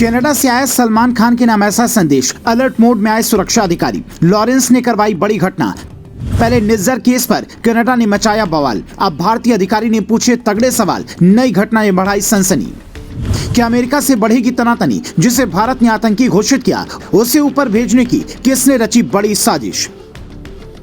Canada से आया सलमान खान के नाम ऐसा संदेश, अलर्ट मोड में आए सुरक्षा अधिकारी। लॉरेंस ने करवाई बड़ी घटना। पहले निज्जर केस पर कनाडा ने मचाया बवाल, अब भारतीय अधिकारी ने पूछे तगड़े सवाल। नई घटना ने बढ़ाई सनसनी। क्या अमेरिका से बढ़ेगी तनातनी? जिसे भारत ने आतंकी घोषित किया, उसे ऊपर भेजने की किसने रची बड़ी साजिश?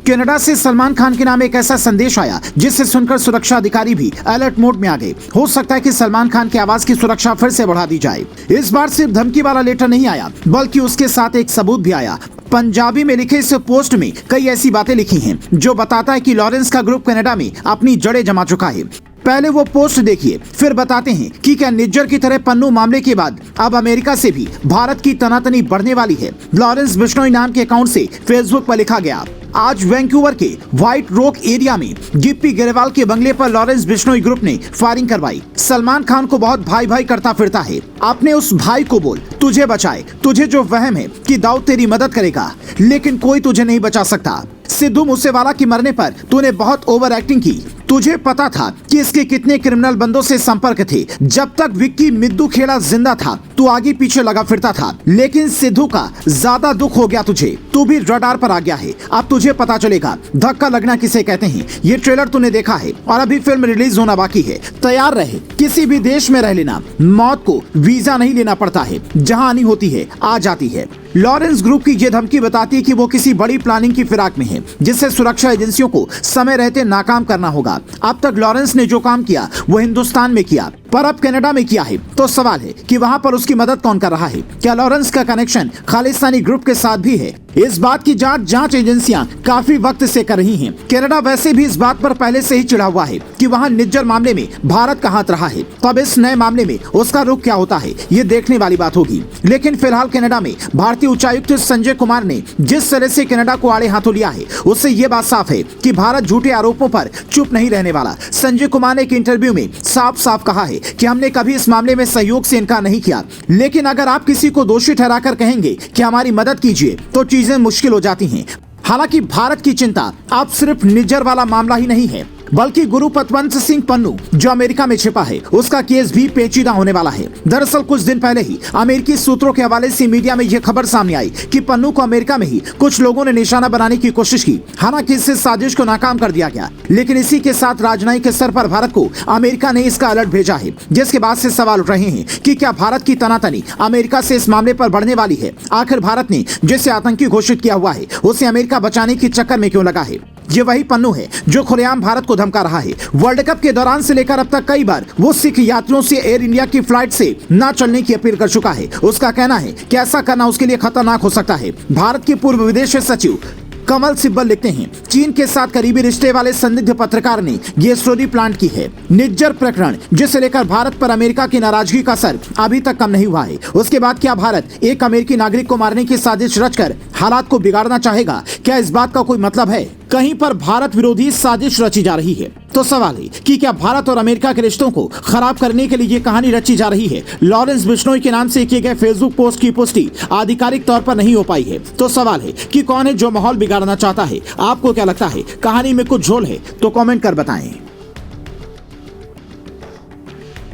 कनाडा से सलमान खान के नाम एक ऐसा संदेश आया जिसे सुनकर सुरक्षा अधिकारी भी अलर्ट मोड में आ गए। हो सकता है कि सलमान खान की आवाज की सुरक्षा फिर से बढ़ा दी जाए। इस बार सिर्फ धमकी वाला लेटर नहीं आया, बल्कि उसके साथ एक सबूत भी आया। पंजाबी में लिखे इस पोस्ट में कई ऐसी बातें लिखी हैं जो बताता है कि लॉरेंस का ग्रुप कनाडा में अपनी जड़ें जमा चुका है। पहले वो पोस्ट देखिए, फिर बताते हैं कि क्या निज्जर की तरह पन्नू मामले के बाद अब अमेरिका से भी भारत की तनातनी बढ़ने वाली है। लॉरेंस बिश्नोई नाम के अकाउंट से फेसबुक पर लिखा गया। आज वैंकूवर के व्हाइट रॉक एरिया में गिप्पी गरेवाल के बंगले पर लॉरेंस बिश्नोई ग्रुप ने फायरिंग करवाई। सलमान खान को बहुत भाई भाई करता फिरता है। अपने उस भाई को बोल तुझे बचाए, तुझे जो वहम है कि दाऊद तेरी मदद करेगा, लेकिन कोई तुझे नहीं बचा सकता। सिद्धू मूसेवाला के मरने पर तूने बहुत ओवर एक्टिंग की। तुझे पता था कि इसके कितने क्रिमिनल बंदों से संपर्क थे। जब तक विक्की मिद्दू खेड़ा जिंदा था तू आगे पीछे लगा फिरता था, लेकिन सिद्धू का ज्यादा दुख हो गया तुझे। तू भी रडार पर आ गया है। अब तुझे पता चलेगा धक्का लगना किसे कहते हैं। ये ट्रेलर तूने देखा है और अभी फिल्म रिलीज होना बाकी है। तैयार रहे, किसी भी देश में रह लेना। मौत को वीजा नहीं लेना पड़ता है, जहाँ आनी होती है आ जाती है। लॉरेंस ग्रुप की ये धमकी बताती है कि वो किसी बड़ी प्लानिंग की फिराक में है, जिससे सुरक्षा एजेंसियों को समय रहते नाकाम करना होगा। अब तक लॉरेंस ने जो काम किया वो हिंदुस्तान में किया, पर अब कनाडा में किया है। तो सवाल है कि वहां पर उसकी मदद कौन कर रहा है? क्या लॉरेंस का कनेक्शन खालिस्तानी ग्रुप के साथ भी है? इस बात की जांच एजेंसियां काफी वक्त से कर रही हैं। कनाडा वैसे भी इस बात पर पहले से ही चिढ़ा हुआ है कि वहां निज्जर मामले में भारत का हाथ रहा है। तब इस नए मामले में उसका रुख क्या होता है, ये देखने वाली बात होगी। लेकिन फिलहाल कनाडा में भारतीय उच्चायुक्त संजय कुमार ने जिस तरह से कनाडा को आड़े हाथों लिया है, उससे ये बात साफ है कि भारत झूठे आरोपों पर चुप नहीं रहने वाला। संजय कुमार ने एक इंटरव्यू में साफ साफ कहा है कि हमने कभी इस मामले में सहयोग से इनकार नहीं किया, लेकिन अगर आप किसी को दोषी ठहराकर कहेंगे कि हमारी मदद कीजिए तो चीजें मुश्किल हो जाती हैं। हालांकि भारत की चिंता अब सिर्फ निज्जर वाला मामला ही नहीं है, बल्कि गुरु पतवंत सिंह पन्नू जो अमेरिका में छिपा है, उसका केस भी पेचीदा होने वाला है। दरअसल कुछ दिन पहले ही अमेरिकी सूत्रों के हवाले से मीडिया में यह खबर सामने आई कि पन्नू को अमेरिका में ही कुछ लोगों ने निशाना बनाने की कोशिश की। हालांकि इससे साजिश को नाकाम कर दिया गया, लेकिन इसी के साथ राजनयिक स्तर पर भारत को अमेरिका ने इसका अलर्ट भेजा है, जिसके बाद से सवाल उठ रहे हैं कि क्या भारत की तनातनी अमेरिका से इस मामले पर बढ़ने वाली है? आखिर भारत ने जिसे आतंकी घोषित किया हुआ है, उसे अमेरिका बचाने के चक्कर में क्यों लगा है? ये वही पन्नू है जो खुलेआम भारत को धमका रहा है। वर्ल्ड कप के दौरान से लेकर अब तक कई बार वो सिख यात्रियों से एयर इंडिया की फ्लाइट से न चलने की अपील कर चुका है। उसका कहना है कि ऐसा करना उसके लिए खतरनाक हो सकता है। भारत के पूर्व विदेश सचिव कमल सिब्बल लिखते हैं, चीन के साथ करीबी रिश्ते वाले संदिग्ध पत्रकार ने ये स्टोरी प्लांट की है। निज्जर प्रकरण जिसे लेकर भारत पर अमेरिका की नाराजगी का असर अभी तक कम नहीं हुआ है। उसके बाद क्या भारत एक अमेरिकी नागरिक को मारने की साजिश रचकर हालात को बिगाड़ना चाहेगा? क्या इस बात का कोई मतलब है? कहीं पर भारत विरोधी साजिश रची जा रही है। तो सवाल है कि क्या भारत और अमेरिका के रिश्तों को खराब करने के लिए ये कहानी रची जा रही है? लॉरेंस बिश्नोई के नाम से किए गए फेसबुक पोस्ट की पुष्टि आधिकारिक तौर पर नहीं हो पाई है। तो सवाल है कि कौन है जो माहौल बिगाड़ना चाहता है? आपको क्या लगता है, कहानी में कुछ झोल है? तो कमेंट कर बताएं।